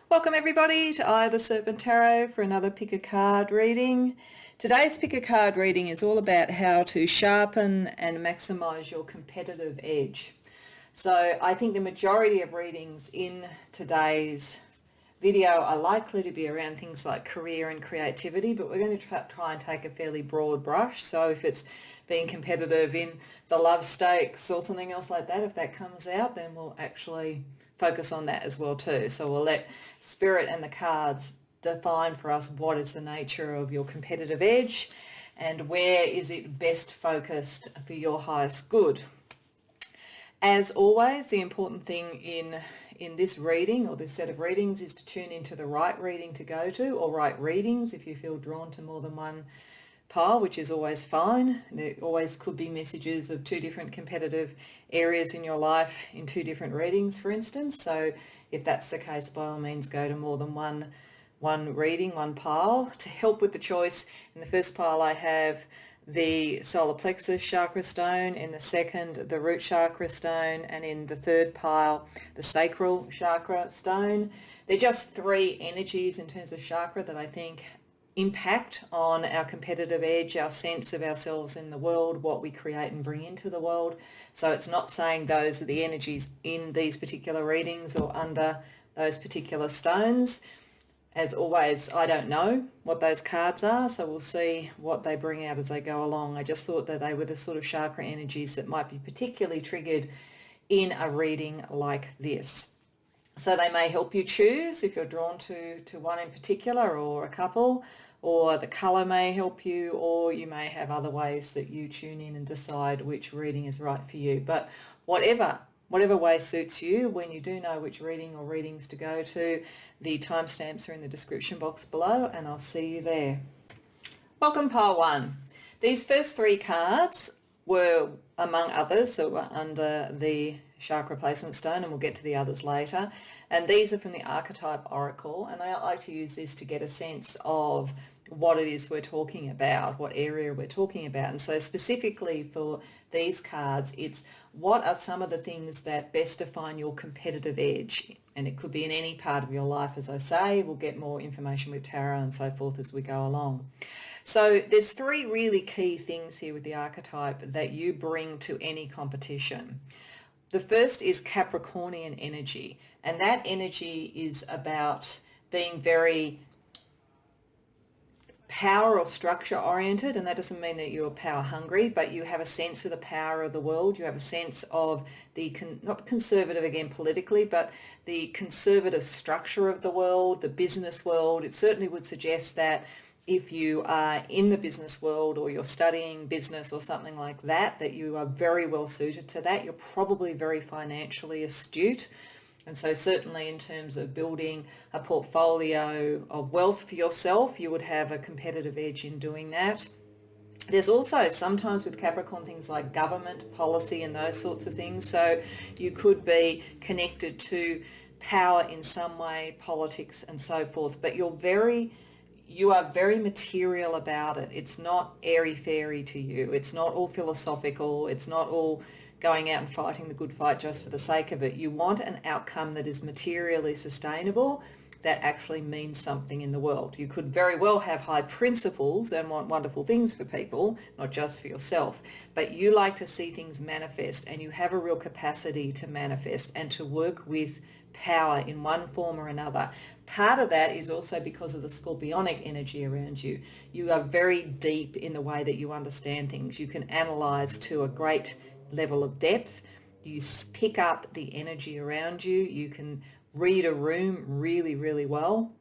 Welcome everybody to the Serpent Tarot for another pick a card reading. Today's pick a card reading is all about how to sharpen and maximize your competitive edge. So I think the majority of readings in today's video are likely to be around things like career and creativity, but we're going to try and take a fairly broad brush. So if it's being competitive in the love stakes or something else like that, if that comes out, then we'll actually focus on that as well too. So we'll let Spirit and the cards define for us what is the nature of your competitive edge and where is it best focused for your highest good. As always, the important thing in this reading or this set of readings is to tune into the right reading to go to, or right readings if you feel drawn to more than one pile, which is always fine. There always could be messages of two different competitive areas in your life in two different readings, for instance. So if that's the case, by all means go to more than one reading, one pile. To help with the choice, in the first pile I have the solar plexus chakra stone, in the second the root chakra stone, and in the third pile the sacral chakra stone. They're just three energies in terms of chakra that I think impact on our competitive edge, our sense of ourselves in the world, what we create and bring into the world. So it's not saying those are the energies in these particular readings or under those particular stones. As always, I don't know what those cards are, so we'll see what they bring out as they go along. I just thought that they were the sort of chakra energies that might be particularly triggered in a reading like this. So they may help you choose if you're drawn to one in particular or a couple, or the colour may help you, or you may have other ways that you tune in and decide which reading is right for you. But whatever way suits you, when you do know which reading or readings to go to, the timestamps are in the description box below and I'll see you there. Welcome pile one. These first three cards were, among others, that were under the Chakra Placement Stone, and we'll get to the others later. And these are from the Archetype Oracle, and I like to use this to get a sense of what it is we're talking about, what area we're talking about. And so specifically for these cards, it's what are some of the things that best define your competitive edge? And it could be in any part of your life, as I say. We'll get more information with tarot and so forth as we go along. So there's three really key things here with the archetype that you bring to any competition. The first is Capricornian energy, and that energy is about being very power or structure oriented, and that doesn't mean that you're power hungry, but you have a sense of the power of the world. You have a sense of the, not conservative again politically, but the conservative structure of the world, the business world. It certainly would suggest that if you are in the business world or you're studying business or something like that, that you are very well suited to that. You're probably very financially astute. And so certainly in terms of building a portfolio of wealth for yourself, you would have a competitive edge in doing that. There's also sometimes with Capricorn things like government, policy and those sorts of things. So you could be connected to power in some way, politics and so forth, but you are very material about it. It's not airy-fairy to you. It's not all philosophical. It's not all going out and fighting the good fight just for the sake of it. You want an outcome that is materially sustainable, that actually means something in the world. You could very well have high principles and want wonderful things for people, not just for yourself, but you like to see things manifest, and you have a real capacity to manifest and to work with power in one form or another. Part of that is also because of the scorpionic energy around you. You are very deep in the way that you understand things. You can analyze to a great level of depth. You pick up the energy around you. You can read a room really, really well.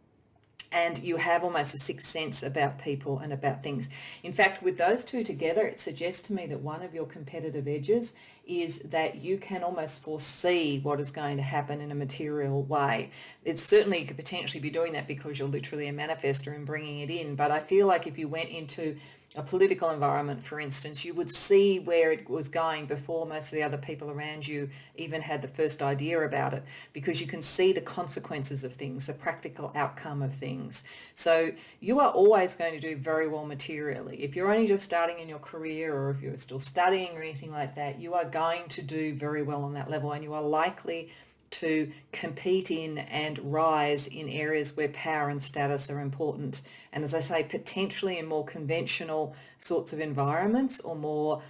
And you have almost a sixth sense about people and about things. In fact, with those two together, it suggests to me that one of your competitive edges is that you can almost foresee what is going to happen in a material way. It's certainly, you could potentially be doing that because you're literally a manifestor and bringing it in. But I feel like if you went into a political environment, for instance, you would see where it was going before most of the other people around you even had the first idea about it, because you can see the consequences of things, the practical outcome of things. So you are always going to do very well materially. If you're only just starting in your career, or if you're still studying or anything like that, you are going to do very well on that level, and you are likely to compete in and rise in areas where power and status are important. And as I say, potentially in more conventional sorts of environments or more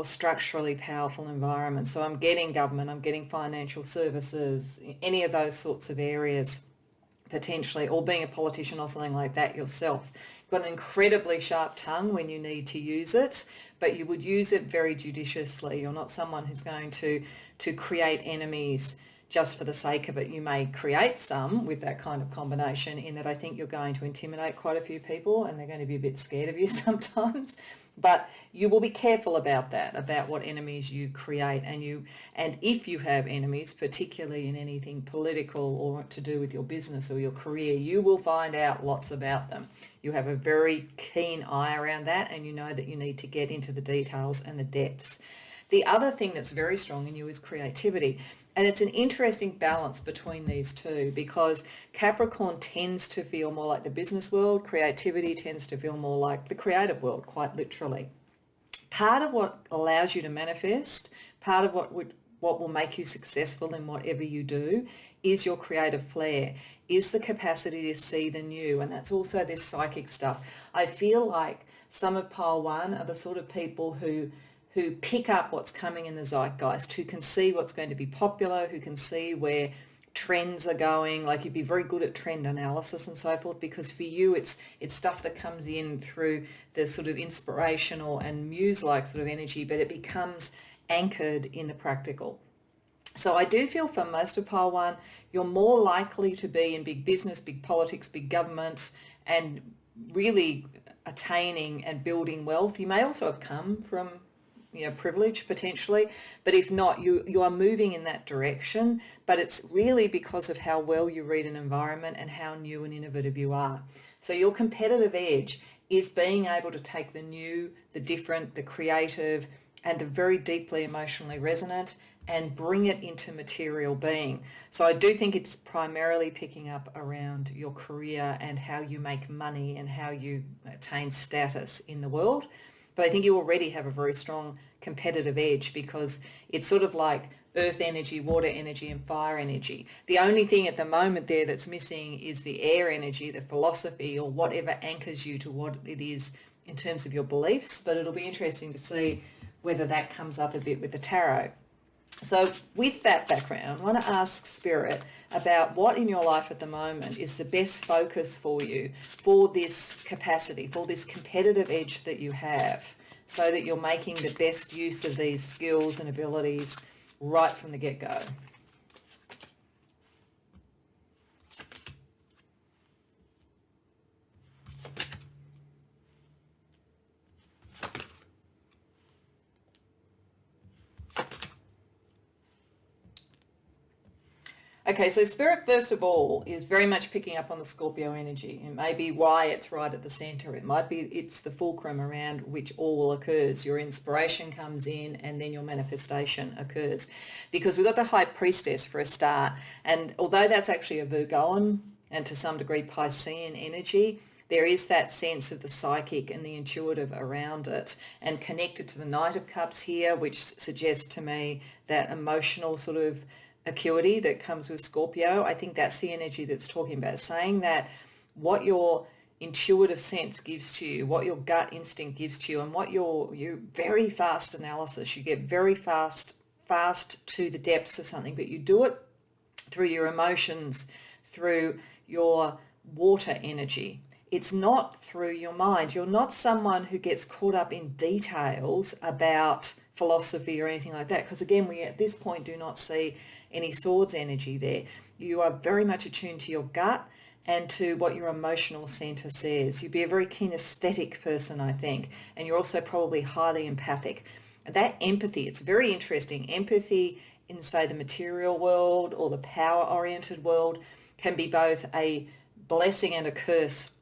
structurally powerful environments. So I'm getting government, I'm getting financial services, any of those sorts of areas potentially, or being a politician or something like that yourself. You've got an incredibly sharp tongue when you need to use it, but you would use it very judiciously. You're not someone who's going to create enemies just for the sake of it. You may create some with that kind of combination, in that I think you're going to intimidate quite a few people and they're going to be a bit scared of you sometimes. But you will be careful about that, about what enemies you create. And if you have enemies, particularly in anything political or to do with your business or your career, you will find out lots about them. You have a very keen eye around that, and you know that you need to get into the details and the depths. The other thing that's very strong in you is creativity. And it's an interesting balance between these two, because Capricorn tends to feel more like the business world. Creativity tends to feel more like the creative world, quite literally. Part of what allows you to manifest, part of what will make you successful in whatever you do, is your creative flair, is the capacity to see the new. And that's also this psychic stuff. I feel like some of Pile 1 are the sort of people who pick up what's coming in the zeitgeist, who can see what's going to be popular, who can see where trends are going. Like, you'd be very good at trend analysis and so forth, because for you it's stuff that comes in through the sort of inspirational and muse-like sort of energy, but it becomes anchored in the practical. So I do feel for most of Pile 1, you're more likely to be in big business, big politics, big government, and really attaining and building wealth. You may also have come from privilege potentially, but if not, you are moving in that direction. But it's really because of how well you read an environment and how new and innovative you are. So your competitive edge is being able to take the new, the different, the creative, and the very deeply emotionally resonant, and bring it into material being. So I do think it's primarily picking up around your career and how you make money and how you attain status in the world. But I think you already have a very strong competitive edge, because it's sort of like earth energy, water energy, and fire energy. The only thing at the moment there that's missing is the air energy, the philosophy, or whatever anchors you to what it is in terms of your beliefs. But it'll be interesting to see whether that comes up a bit with the tarot. So with that background, I want to ask Spirit about what in your life at the moment is the best focus for you, for this capacity, for this competitive edge that you have, so that you're making the best use of these skills and abilities right from the get-go. Okay, so Spirit, first of all, is very much picking up on the Scorpio energy. It may be why it's right at the center. It might be it's the fulcrum around which all occurs. Your inspiration comes in and then your manifestation occurs. Because we've got the High Priestess for a start. And although that's actually a Virgoan and to some degree Piscean energy, there is that sense of the psychic and the intuitive around it, and connected to the Knight of Cups here, which suggests to me that emotional sort of acuity that comes with Scorpio. I think that's the energy that's talking about, saying that what your intuitive sense gives to you, what your gut instinct gives to you, and what your very fast analysis, you get very fast to the depths of something, but you do it through your emotions, through your water energy. It's not through your mind. You're not someone who gets caught up in details about philosophy or anything like that, because again, we at this point do not see any swords energy there. You are very much attuned to your gut and to what your emotional center says. You'd be a very kinesthetic person, I think, and you're also probably highly empathic. That empathy, it's very interesting. Empathy in, say, the material world or the power-oriented world can be both a blessing and a curse.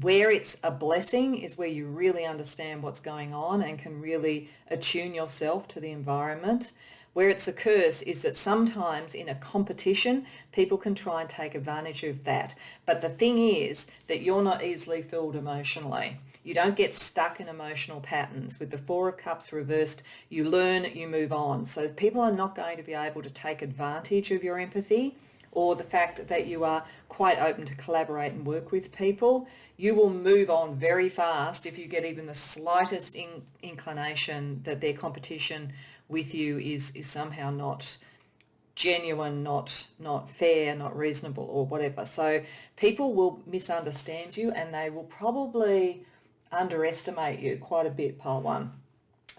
Where it's a blessing is where you really understand what's going on and can really attune yourself to the environment. Where it's a curse is that sometimes in a competition, people can try and take advantage of that. But the thing is that you're not easily fooled emotionally. You don't get stuck in emotional patterns. With the Four of Cups reversed, you learn, you move on. So people are not going to be able to take advantage of your empathy or the fact that you are quite open to collaborate and work with people. You will move on very fast if you get even the slightest inclination that their competition with you is somehow not genuine, not fair, not reasonable, or whatever. So people will misunderstand you, and they will probably underestimate you quite a bit, pile one.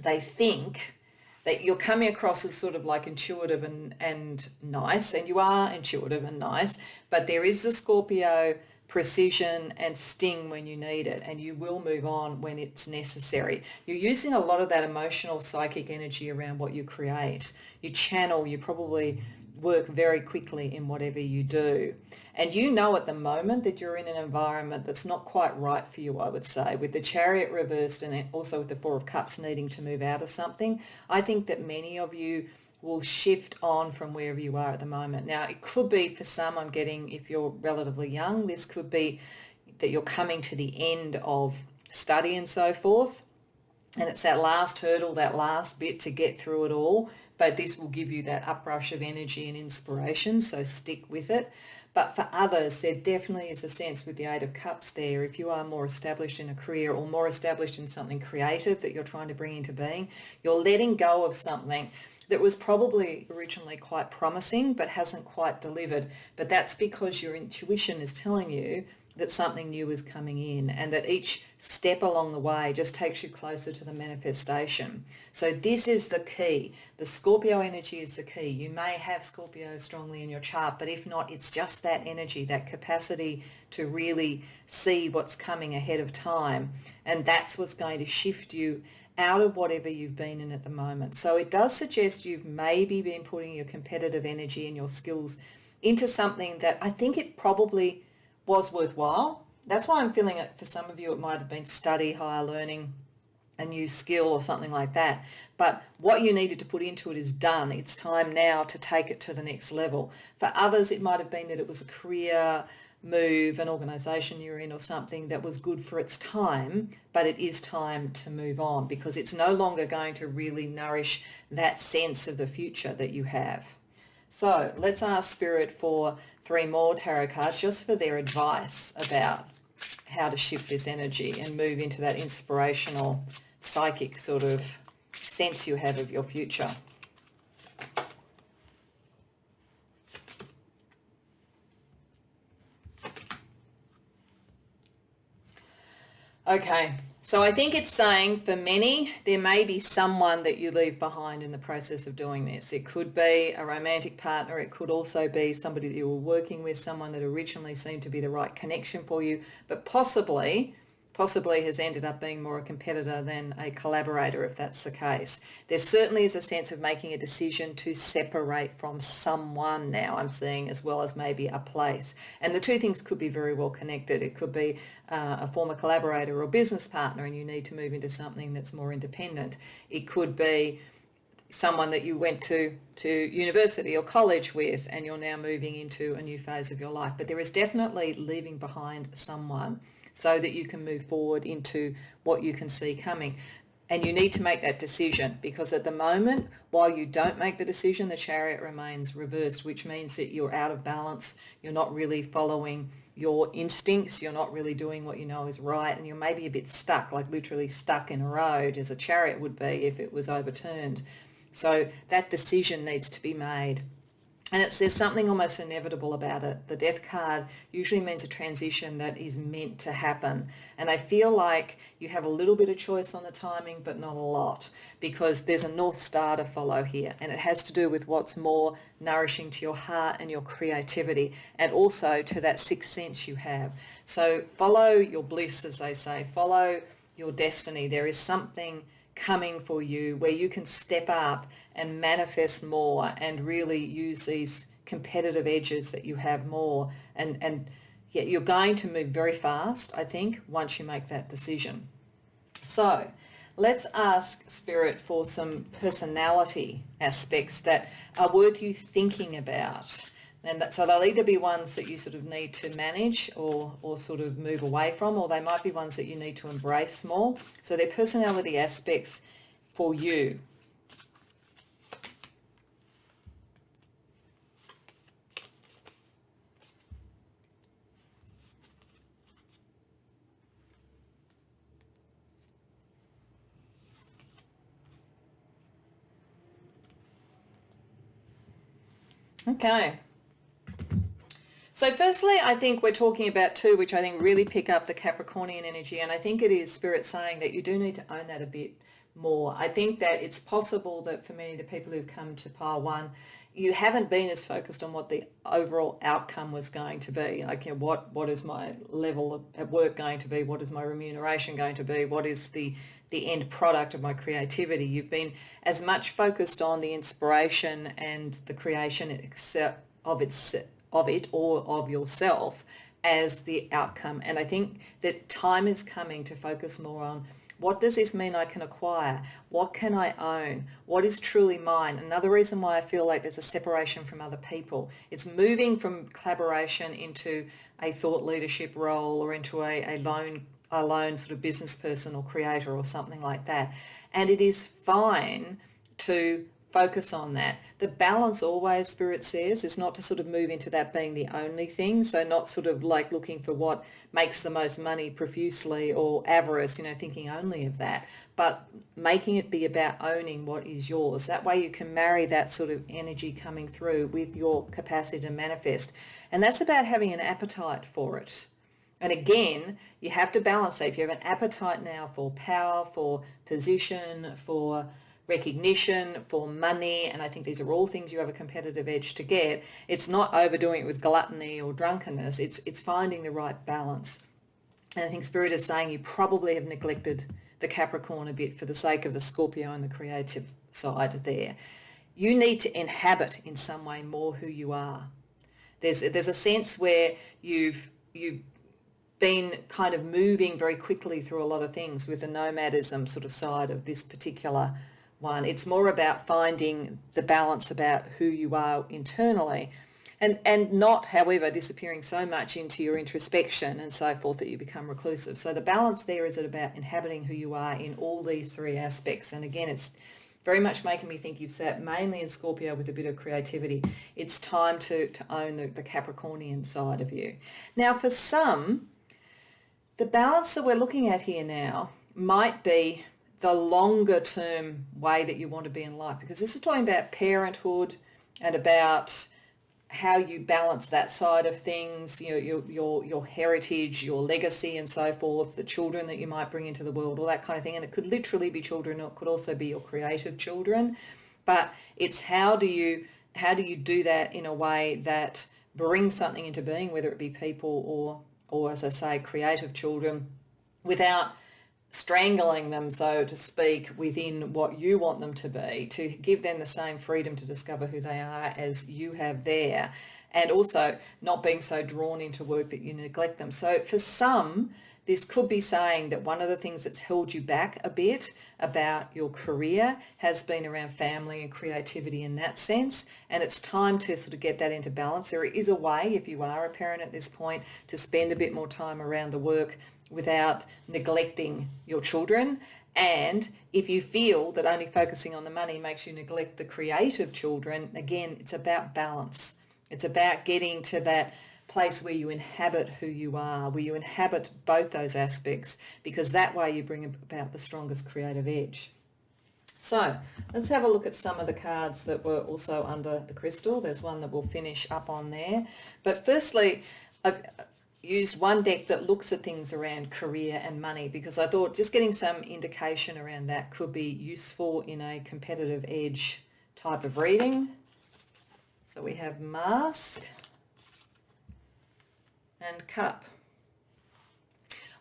They think that you're coming across as sort of like intuitive and nice, and you are intuitive and nice, but there is the Scorpio precision and sting when you need it, and you will move on when it's necessary. You're using a lot of that emotional psychic energy around what you create. You channel, you probably work very quickly in whatever you do. And you know at the moment that you're in an environment that's not quite right for you, I would say. With the Chariot reversed and also with the Four of Cups needing to move out of something, I think that many of you will shift on from wherever you are at the moment. Now, it could be for some, I'm getting, if you're relatively young, this could be that you're coming to the end of study and so forth. And it's that last hurdle, that last bit to get through it all. But this will give you that uprush of energy and inspiration, so stick with it. But for others, there definitely is a sense with the Eight of Cups there, if you are more established in a career or more established in something creative that you're trying to bring into being, you're letting go of something that was probably originally quite promising but hasn't quite delivered. But that's because your intuition is telling you that something new is coming in, and that each step along the way just takes you closer to the manifestation. So this is the key. The Scorpio energy is the key. You may have Scorpio strongly in your chart, but if not, it's just that energy, that capacity to really see what's coming ahead of time. And that's what's going to shift you out of whatever you've been in at the moment. So it does suggest you've maybe been putting your competitive energy and your skills into something that I think it probably was worthwhile. That's why I'm feeling it. For some of you, it might have been study, higher learning, a new skill or something like that. But what you needed to put into it is done. It's time now to take it to the next level. For others, it might have been that it was a career move, an organisation you're in or something that was good for its time, but it is time to move on because it's no longer going to really nourish that sense of the future that you have. So let's ask Spirit for 3 more tarot cards just for their advice about how to shift this energy and move into that inspirational, psychic sort of sense you have of your future. Okay, so I think it's saying for many, there may be someone that you leave behind in the process of doing this. It could be a romantic partner. It could also be somebody that you were working with, someone that originally seemed to be the right connection for you, but possibly has ended up being more a competitor than a collaborator, if that's the case. There certainly is a sense of making a decision to separate from someone now, I'm seeing, as well as maybe a place. And the two things could be very well connected. It could be a former collaborator or business partner and you need to move into something that's more independent. It could be someone that you went to university or college with and you're now moving into a new phase of your life. But there is definitely leaving behind someone so that you can move forward into what you can see coming. And you need to make that decision because at the moment, while you don't make the decision, the Chariot remains reversed, which means that you're out of balance. You're not really following your instincts. You're not really doing what you know is right. And you're maybe a bit stuck, like literally stuck in a road as a Chariot would be if it was overturned. So that decision needs to be made. And there's something almost inevitable about it. The Death card usually means a transition that is meant to happen. And I feel like you have a little bit of choice on the timing, but not a lot, because there's a North Star to follow here. And it has to do with what's more nourishing to your heart and your creativity, and also to that sixth sense you have. So follow your bliss, as they say. Follow your destiny. There is something coming for you where you can step up and manifest more and really use these competitive edges that you have more, and yeah, you're going to move very fast, I think, once you make that decision. So let's ask Spirit for some personality aspects that are worth you thinking about. And so they'll either be ones that you sort of need to manage or sort of move away from, or they might be ones that you need to embrace more. So they're personality aspects for you. Okay. So firstly, I think we're talking about two, which I think really pick up the Capricornian energy, and I think it is Spirit saying that you do need to own that a bit more. I think that it's possible that for many of the people who've come to pile one, you haven't been as focused on what the overall outcome was going to be. Like, you know, what is my level at work going to be? What is my remuneration going to be? What is the end product of my creativity? You've been as much focused on the inspiration and the creation of it or of yourself as the outcome. And I think that time is coming to focus more on, what does this mean I can acquire? What can I own? What is truly mine? Another reason why I feel like there's a separation from other people. It's moving from collaboration into a thought leadership role, or into a lone sort of business person or creator or something like that. And it is fine to focus on that. The balance always, Spirit says, is not to sort of move into that being the only thing. So not sort of like looking for what makes the most money profusely, or avarice, you know, thinking only of that, but making it be about owning what is yours. That way you can marry that sort of energy coming through with your capacity to manifest. And that's about having an appetite for it. And again, you have to balance that. If you have an appetite now for power, for position, for recognition, for money, and I think these are all things you have a competitive edge to get, it's not overdoing it with gluttony or drunkenness. It's finding the right balance. And I think Spirit is saying you probably have neglected the Capricorn a bit for the sake of the Scorpio and the creative side there. You need to inhabit in some way more who you are. There's a sense where you've been kind of moving very quickly through a lot of things with the nomadism sort of side of this particular one. It's more about finding the balance about who you are internally, and not, however, disappearing so much into your introspection and so forth that you become reclusive. So the balance there is about inhabiting who you are in all these three aspects. And again, it's very much making me think you've sat mainly in Scorpio with a bit of creativity. It's time to own the Capricornian side of you. Now, for some, the balance that we're looking at here now might be the longer term way that you want to be in life, because this is talking about parenthood and about how you balance that side of things, you know, your heritage, your legacy and so forth, the children that you might bring into the world, all that kind of thing. And it could literally be children, or it could also be your creative children. But it's how do you do that in a way that brings something into being, whether it be people or as I say, creative children, without strangling them, so to speak, within what you want them to be, to give them the same freedom to discover who they are as you have there, and also not being so drawn into work that you neglect them. So for some, this could be saying that one of the things that's held you back a bit about your career has been around family and creativity in that sense, and it's time to sort of get that into balance. There is a way, if you are a parent at this point, to spend a bit more time around the work without neglecting your children. And if you feel that only focusing on the money makes you neglect the creative children, again, it's about balance. It's about getting to that place where you inhabit who you are, where you inhabit both those aspects, because that way you bring about the strongest creative edge. So let's have a look at some of the cards that were also under the crystal. There's one that we'll finish up on there. But firstly, I've used one deck that looks at things around career and money, because I thought just getting some indication around that could be useful in a competitive edge type of reading. So we have Mask and Cup.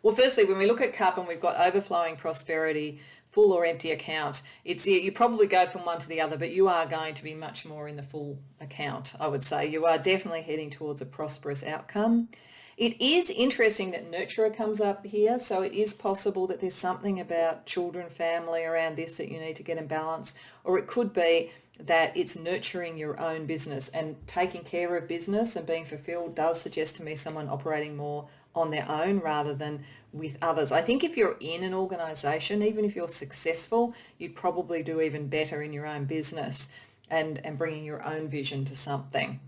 Well, firstly, when we look at Cup and we've got overflowing prosperity full or empty account. You probably go from one to the other, but you are going to be much more in the full account, I would say. You are definitely heading towards a prosperous outcome. It is interesting that nurturer comes up here, so it is possible that there's something about children, family around this that you need to get in balance, or it could be that it's nurturing your own business, and taking care of business and being fulfilled does suggest to me someone operating more on their own rather than with others. I think if you're in an organisation, even if you're successful, you'd probably do even better in your own business and bringing your own vision to something.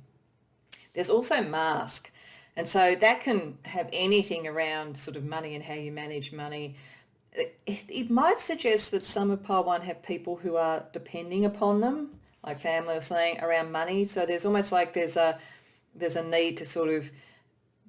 There's also mask. And so that can have anything around sort of money and how you manage money. It might suggest that some of pile one have people who are depending upon them, like family or something, around money. So there's almost like there's a need to sort of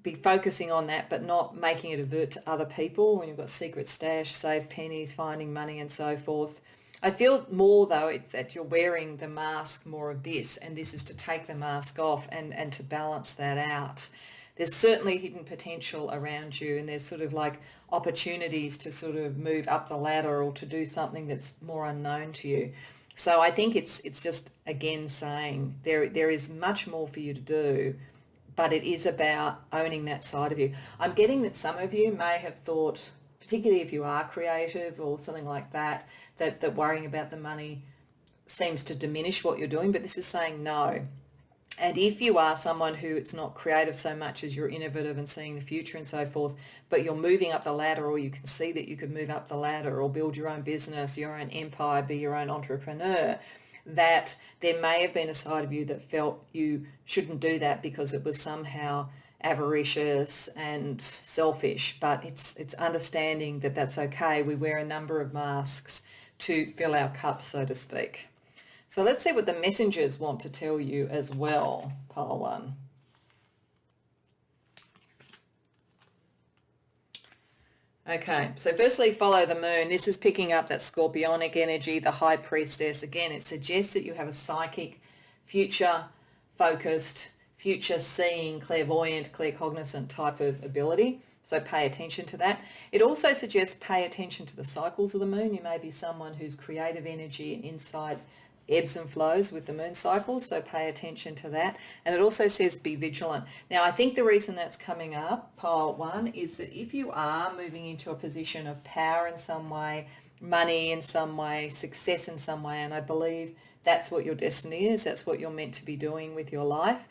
be focusing on that, but not making it avert to other people when you've got secret stash, save pennies, finding money and so forth. I feel more though that you're wearing the mask more of this, and this is to take the mask off and to balance that out. There's certainly hidden potential around you, and there's sort of like opportunities to sort of move up the ladder or to do something that's more unknown to you. So I think it's just, again, saying there is much more for you to do, but it is about owning that side of you. I'm getting that some of you may have thought, particularly if you are creative or something like that, that worrying about the money seems to diminish what you're doing, but this is saying no. And if you are someone who it's not creative so much as you're innovative and seeing the future and so forth, but you're moving up the ladder, or you can see that you could move up the ladder or build your own business, your own empire, be your own entrepreneur, that there may have been a side of you that felt you shouldn't do that because it was somehow avaricious and selfish. But it's understanding that that's okay. We wear a number of masks to fill our cup, so to speak. So let's see what the messengers want to tell you as well, pile one. Okay, so firstly, follow the moon. This is picking up that scorpionic energy, the high priestess. Again, it suggests that you have a psychic, future-focused, future-seeing, clairvoyant, claircognizant type of ability. So pay attention to that. It also suggests pay attention to the cycles of the moon. You may be someone whose creative energy and insight ebbs and flows with the moon cycles, so pay attention to that. And it also says be vigilant. Now, I think the reason that's coming up, pile one, is that if you are moving into a position of power in some way, money in some way, success in some way, and I believe that's what your destiny is, that's what you're meant to be doing with your life,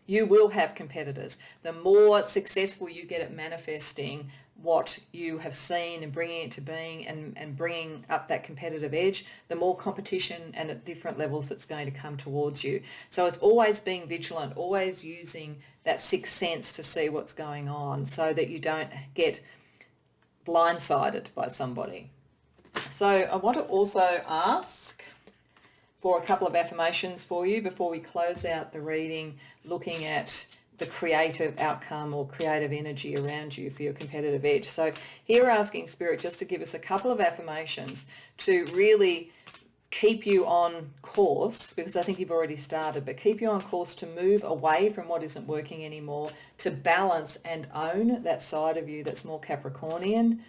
you will have competitors. The more successful you get at manifesting what you have seen and bringing it to being and bringing up that competitive edge, the more competition and at different levels it's going to come towards you. So it's always being vigilant, always using that sixth sense to see what's going on so that you don't get blindsided by somebody. So I want to also ask for a couple of affirmations for you before we close out the reading, looking at the creative outcome or creative energy around you for your competitive edge. So here we're asking Spirit just to give us a couple of affirmations to really keep you on course, because I think you've already started, but keep you on course to move away from what isn't working anymore, to balance and own that side of you that's more Capricornian,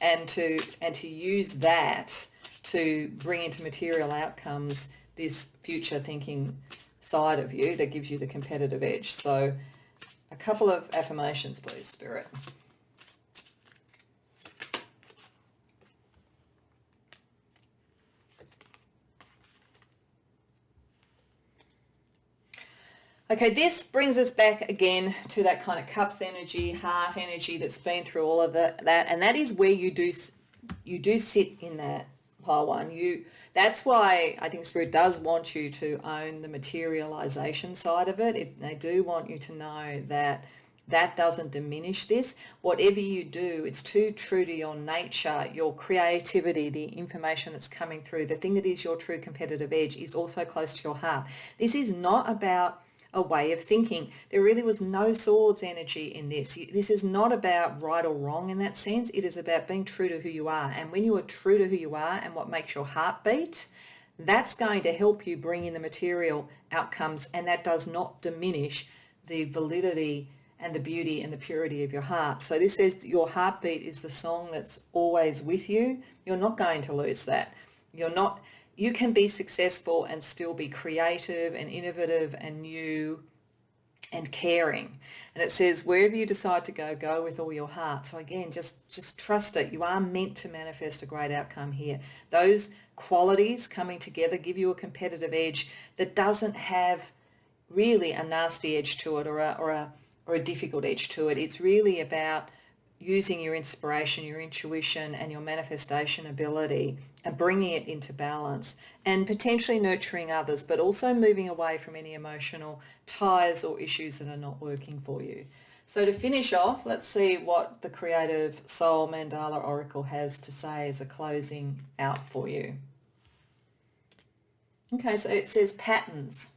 and to use that to bring into material outcomes this future thinking side of you that gives you the competitive edge. So a couple of affirmations, please, Spirit. Okay, this brings us back again to that kind of cups energy, heart energy that's been through all of that, and that is where you do sit in that pile one. That's why I think Spirit does want you to own the materialization side of it. They do want you to know that that doesn't diminish this. Whatever you do, it's too true to your nature, your creativity, the information that's coming through, the thing that is your true competitive edge is also close to your heart. This is not about a way of thinking. There really was no swords energy in this. This is not about right or wrong in that sense. It is about being true to who you are. And when you are true to who you are and what makes your heart beat, that's going to help you bring in the material outcomes, and that does not diminish the validity and the beauty and the purity of your heart. So this says your heartbeat is the song that's always with you. You're not going to lose that. You can be successful and still be creative and innovative and new and caring. And it says wherever you decide to go, go with all your heart. So again, just trust it. You are meant to manifest a great outcome here. Those qualities coming together give you a competitive edge that doesn't have really a nasty edge to it or a difficult edge to it. It's really about using your inspiration, your intuition, and your manifestation ability and bringing it into balance and potentially nurturing others, but also moving away from any emotional ties or issues that are not working for you. So to finish off, let's see what the Creative Soul Mandala Oracle has to say as a closing out for you. Okay, so it says patterns.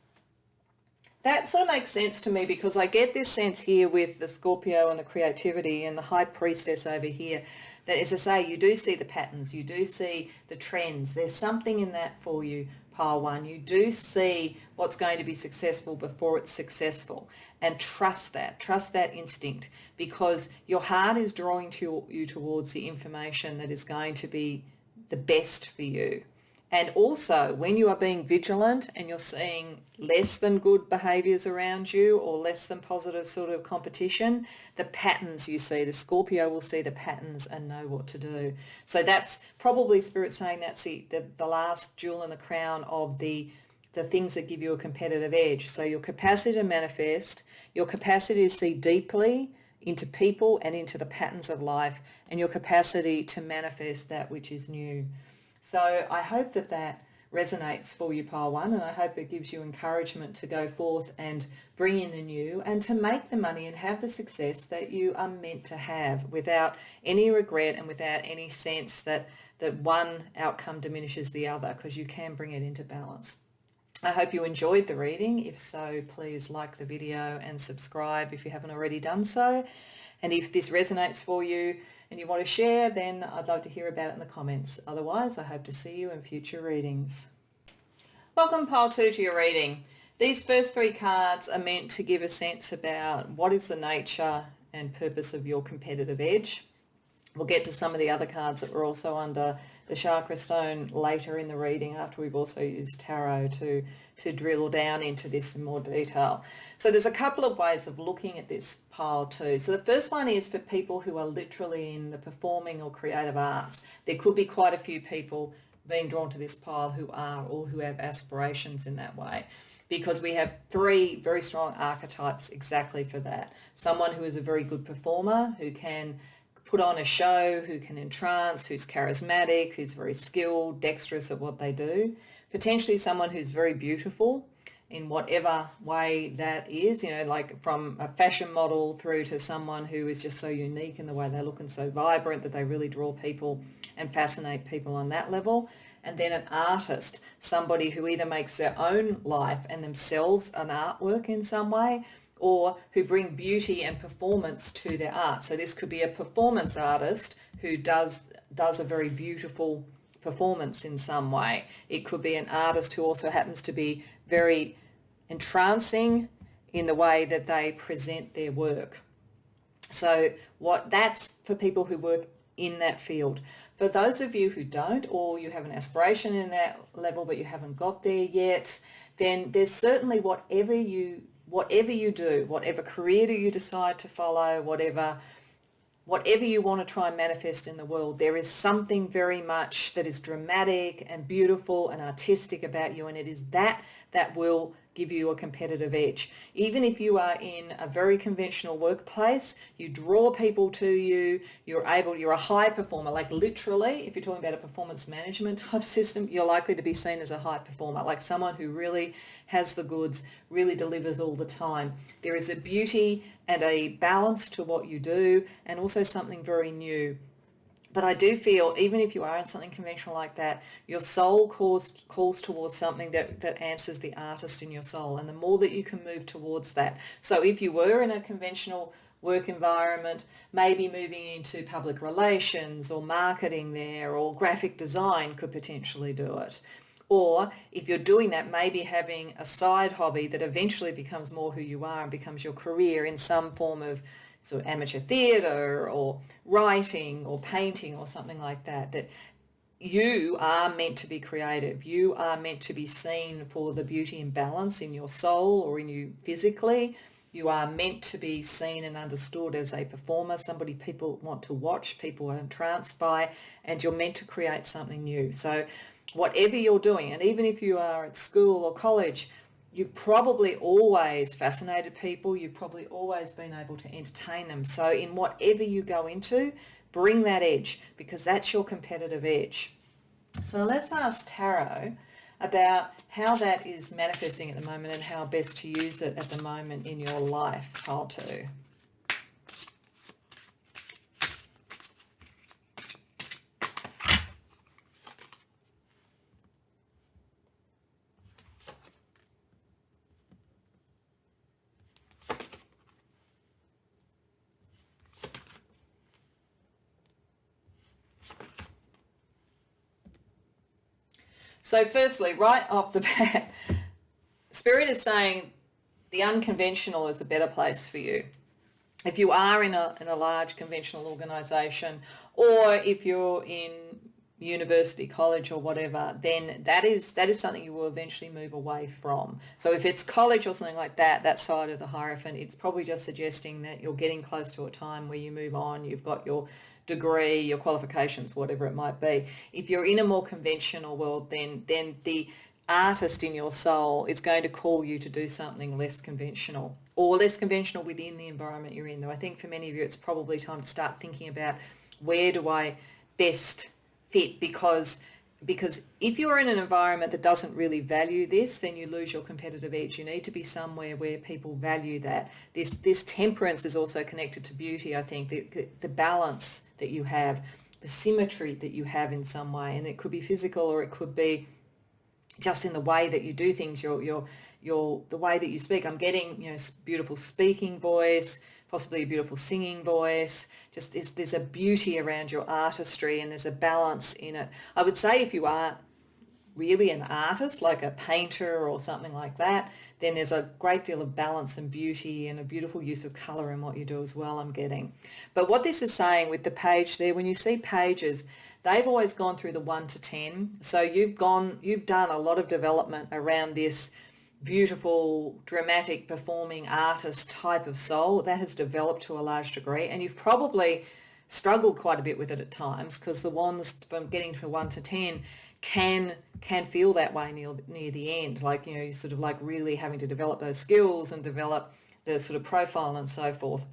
That sort of makes sense to me because I get this sense here with the Scorpio and the creativity and the High Priestess over here that, as I say, you do see the patterns, you do see the trends. There's something in that for you, Pile 1. You do see what's going to be successful before it's successful, and trust that instinct, because your heart is drawing you towards the information that is going to be the best for you. And also, when you are being vigilant and you're seeing less than good behaviours around you or less than positive sort of competition, the patterns you see, the Scorpio will see the patterns and know what to do. So that's probably Spirit saying that's the last jewel in the crown of the things that give you a competitive edge. So your capacity to manifest, your capacity to see deeply into people and into the patterns of life, and your capacity to manifest that which is new. So I hope that resonates for you, Pile 1, and I hope it gives you encouragement to go forth and bring in the new and to make the money and have the success that you are meant to have without any regret and without any sense that one outcome diminishes the other, because you can bring it into balance. I hope you enjoyed the reading. If so, please like the video and subscribe if you haven't already done so. And if this resonates for you, and you want to share, then I'd love to hear about it in the comments. Otherwise, I hope to see you in future readings. Welcome, Pile 2, to your reading. These first 3 cards are meant to give a sense about what is the nature and purpose of your competitive edge. We'll get to some of the other cards that were also under the Chakra Stone later in the reading, after we've also used Tarot to drill down into this in more detail. So there's a couple of ways of looking at this, Pile 2. So the first one is for people who are literally in the performing or creative arts. There could be quite a few people being drawn to this pile who are, or who have aspirations in that way, because we have 3 very strong archetypes exactly for that. Someone who is a very good performer, who can put on a show, who can entrance, who's charismatic, who's very skilled, dexterous at what they do. Potentially someone who's very beautiful in whatever way that is, like from a fashion model through to someone who is just so unique in the way they look and so vibrant that they really draw people and fascinate people on that level. And then an artist, somebody who either makes their own life and themselves an artwork in some way, or who bring beauty and performance to their art. So this could be a performance artist who does a very beautiful performance in some way. It could be an artist who also happens to be very entrancing in the way that they present their work. So that's for people who work in that field. For those of you who don't, or you have an aspiration in that level but you haven't got there yet, then there's certainly whatever you do, whatever career you decide to follow, whatever you want to try and manifest in the world, there is something very much that is dramatic and beautiful and artistic about you, and it is that will give you a competitive edge. Even if you are in a very conventional workplace, you draw people to you, you're a high performer. Like literally, if you're talking about a performance management type system, you're likely to be seen as a high performer, like someone who really has the goods, really delivers all the time. There is a beauty and a balance to what you do, and also something very new. But I do feel, even if you are in something conventional like that, your soul calls towards something that answers the artist in your soul, and the more that you can move towards that. So if you were in a conventional work environment, maybe moving into public relations or marketing there, or graphic design could potentially do it. Or if you're doing that, maybe having a side hobby that eventually becomes more who you are and becomes your career in some form of sort of amateur theatre or writing or painting or something like that, that you are meant to be creative. You are meant to be seen for the beauty and balance in your soul or in you physically. You are meant to be seen and understood as a performer, somebody people want to watch, people are entranced by, and you're meant to create something new. So whatever you're doing, and even if you are at school or college, you've probably always fascinated people. You've probably always been able to entertain them. So in whatever you go into, bring that edge, because that's your competitive edge. So let's ask Tarot about how that is manifesting at the moment and how best to use it at the moment in your life. Pile 2. So firstly, right off the bat, Spirit is saying the unconventional is a better place for you. If you are in a large conventional organisation, or if you're in university, college or whatever, then that is something you will eventually move away from. So if it's college or something like that, that side of the Hierophant, it's probably just suggesting that you're getting close to a time where you move on, you've got your degree, your qualifications, whatever it might be. If you're in a more conventional world, then the artist in your soul is going to call you to do something less conventional, or less conventional within the environment you're in. Though I think for many of you it's probably time to start thinking about, where do I best fit, because if you're in an environment that doesn't really value this, then you lose your competitive edge. You need to be somewhere where people value that. This temperance is also connected to beauty, I think, the balance that you have, the symmetry that you have in some way, and it could be physical or it could be just in the way that you do things, the way that you speak. I'm getting, beautiful speaking voice, possibly a beautiful singing voice. Just there's a beauty around your artistry, and there's a balance in it. I would say if you are really an artist, like a painter or something like that, then there's a great deal of balance and beauty and a beautiful use of colour in what you do as well, I'm getting. But what this is saying with the page there, when you see pages, they've always gone through the 1 to 10. So you've done a lot of development around this beautiful, dramatic, performing artist type of soul that has developed to a large degree, and you've probably struggled quite a bit with it at times, because the ones from getting from 1 to 10 can feel that way near the end, like you're sort of like really having to develop those skills and develop the sort of profile and so forth.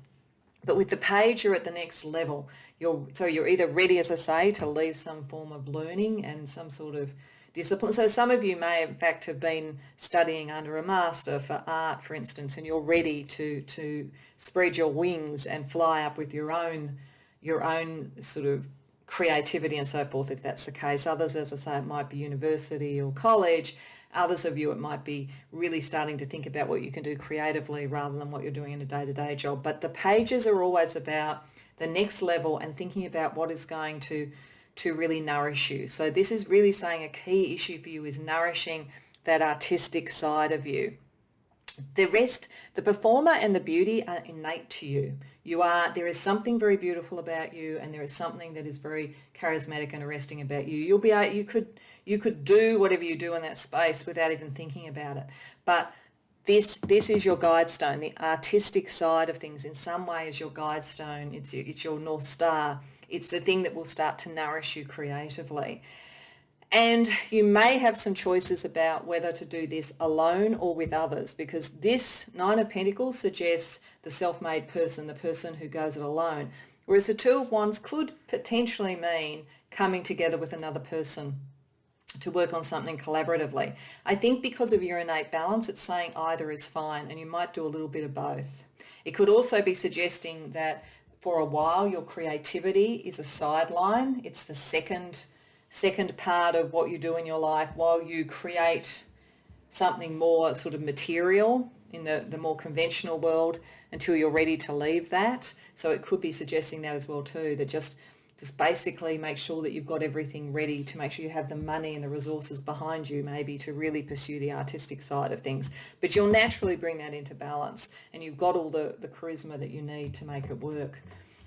But with the page, you're at the next level. You're either ready, as I say, to leave some form of learning and some sort of discipline. So some of you may in fact have been studying under a master for art, for instance, and you're ready to spread your wings and fly up with your own sort of creativity and so forth, if that's the case. Others, as I say, it might be university or college. Others of you, it might be really starting to think about what you can do creatively rather than what you're doing in a day-to-day job. But the pages are always about the next level and thinking about what is going to really nourish you. So this is really saying a key issue for you is nourishing that artistic side of you. The rest, the performer and the beauty, are innate to you. There is something very beautiful about you, and there is something that is very charismatic and arresting about you. You could do whatever you do in that space without even thinking about it. But this is your guide stone. The artistic side of things in some way is your guide stone. It's your North Star. It's the thing that will start to nourish you creatively. And you may have some choices about whether to do this alone or with others, because this Nine of Pentacles suggests the self-made person, the person who goes it alone, whereas the Two of Wands could potentially mean coming together with another person to work on something collaboratively. I think because of your innate balance, it's saying either is fine, and you might do a little bit of both. It could also be suggesting that for a while your creativity is a sideline. It's the second part of what you do in your life while you create something more sort of material in the more conventional world until you're ready to leave that. So it could be suggesting that as well too, that just Just basically make sure that you've got everything ready to make sure you have the money and the resources behind you maybe to really pursue the artistic side of things. But you'll naturally bring that into balance, and you've got all the charisma that you need to make it work.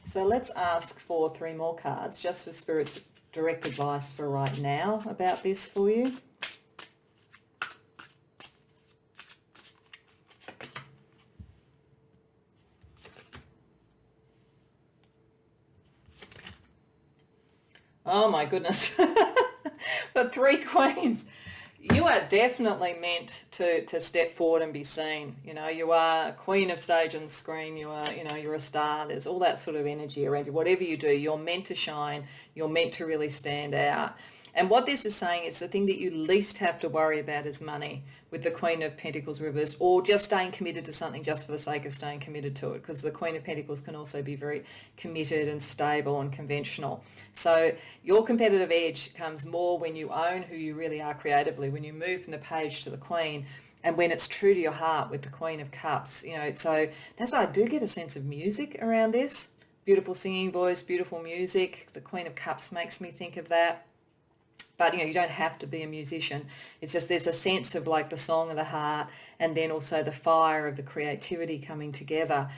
So let's ask for 3 more cards just for Spirit's direct advice for right now about this for you. Oh my goodness. The 3 queens. You are definitely meant to step forward and be seen. You know, you are a queen of stage and screen. You are, you know, you're a star. There's all that sort of energy around you. Whatever you do, you're meant to shine. You're meant to really stand out. And what this is saying is the thing that you least have to worry about is money, with the Queen of Pentacles reversed, or just staying committed to something just for the sake of staying committed to it, because the Queen of Pentacles can also be very committed and stable and conventional. So your competitive edge comes more when you own who you really are creatively, when you move from the page to the Queen, and when it's true to your heart with the Queen of Cups. You know, so that's why I do get a sense of music around this. Beautiful singing voice, beautiful music. The Queen of Cups makes me think of that. But, you know, you don't have to be a musician. It's just there's a sense of like the song of the heart, and then also the fire of the creativity coming together.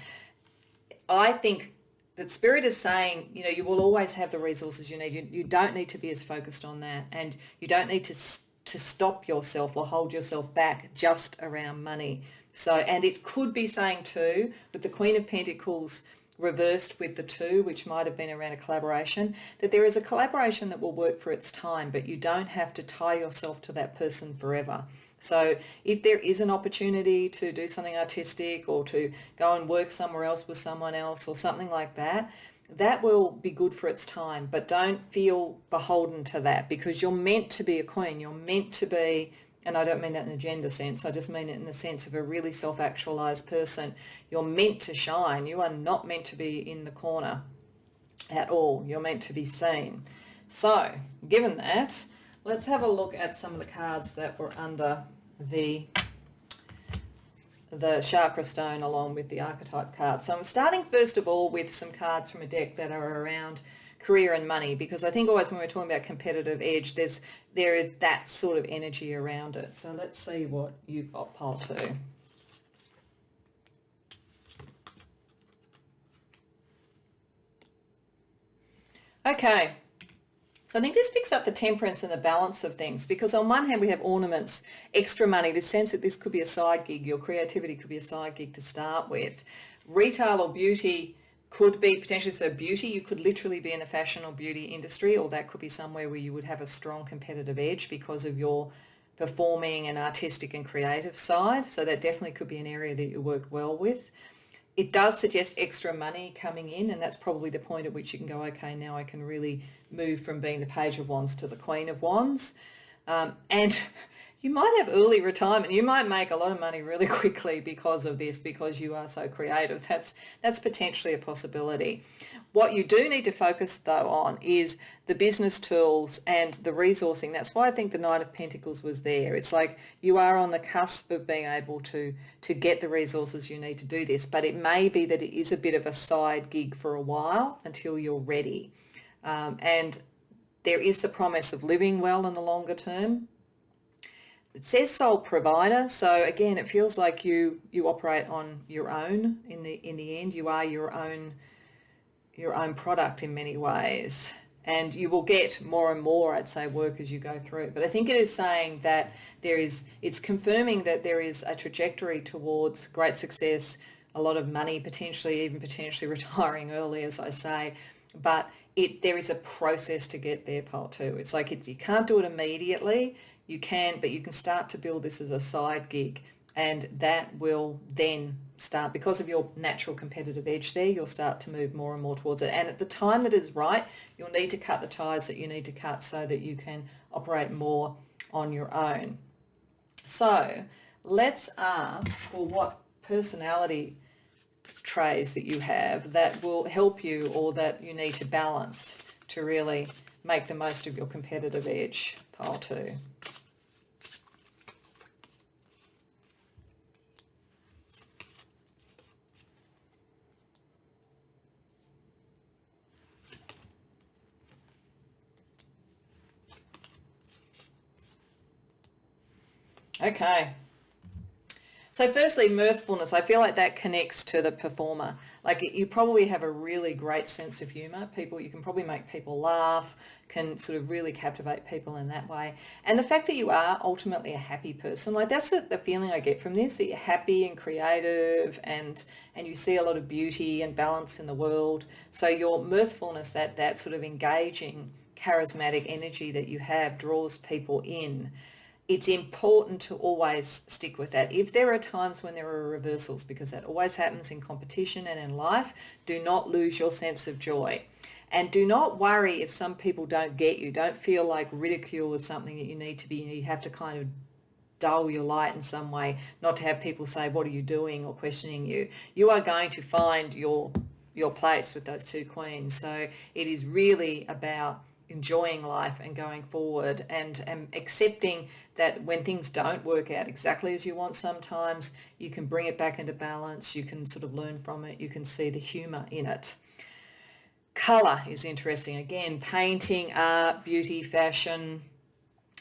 I think that Spirit is saying, you know, you will always have the resources you need. You don't need to be as focused on that, and you don't need to stop yourself or hold yourself back just around money. So, and it could be saying too, with the Queen of Pentacles reversed with the 2, which might have been around a collaboration, that there is a collaboration that will work for its time, but you don't have to tie yourself to that person forever. So if there is an opportunity to do something artistic, or to go and work somewhere else with someone else or something like that, that will be good for its time, but don't feel beholden to that, because you're meant to be a queen. You're meant to be, and I don't mean that in a gender sense, I just mean it in the sense of a really self-actualized person. You're meant to shine. You are not meant to be in the corner at all. You're meant to be seen. So, given that, let's have a look at some of the cards that were under the chakra stone along with the archetype cards. So I'm starting first of all with some cards from a deck that are around career and money, because I think always when we're talking about competitive edge, there is that sort of energy around it. So let's see what you've got, pile 2. Okay, so I think this picks up the temperance and the balance of things, because on one hand we have ornaments, extra money, this sense that this could be a side gig, your creativity could be a side gig to start with. Retail or beauty could be potentially, so beauty, you could literally be in the fashion or beauty industry, or that could be somewhere where you would have a strong competitive edge because of your performing and artistic and creative side. So that definitely could be an area that you work well with. It does suggest extra money coming in, and that's probably the point at which you can go, okay, now I can really move from being the Page of Wands to the Queen of Wands. And you might have early retirement. You might make a lot of money really quickly because of this, because you are so creative. That's potentially a possibility. What you do need to focus, though, on is the business tools and the resourcing. That's why I think the Knight of Pentacles was there. It's like you are on the cusp of being able to get the resources you need to do this, but it may be that it is a bit of a side gig for a while until you're ready. And there is the promise of living well in the longer term. It says sole provider, so again, it feels like you operate on your own in the end. You are your own product in many ways, and you will get more and more, I'd say, work as you go through. But I think it is saying that it's confirming that there is a trajectory towards great success, a lot of money, potentially retiring early, as I say, but there is a process to get there, pile 2. It's like you can't do it immediately. You can, but you can start to build this as a side gig, and that will then start, because of your natural competitive edge there, you'll start to move more and more towards it. And at the time that is right, you'll need to cut the ties that you need to cut so that you can operate more on your own. So let's ask for what personality traits that you have that will help you, or that you need to balance to really make the most of your competitive edge, pile 2. Okay. So firstly, mirthfulness. I feel like that connects to the performer. Like you probably have a really great sense of humor. You can probably make people laugh, can sort of really captivate people in that way. And the fact that you are ultimately a happy person, like that's the feeling I get from this, that you're happy and creative and you see a lot of beauty and balance in the world. So your mirthfulness, that sort of engaging, charismatic energy that you have draws people in. It's important to always stick with that. If there are times when there are reversals, because that always happens in competition and in life, do not lose your sense of joy. And do not worry if some people don't get you. Don't feel like ridicule is something that you need to be, you have to kind of dull your light in some way, not to have people say, what are you doing, or questioning you. You are going to find your place with those two queens. So it is really about enjoying life and going forward and accepting that when things don't work out exactly as you want, sometimes you can bring it back into balance, you can sort of learn from it, you can see the humour in it. Colour is interesting. Again, painting, art, beauty, fashion,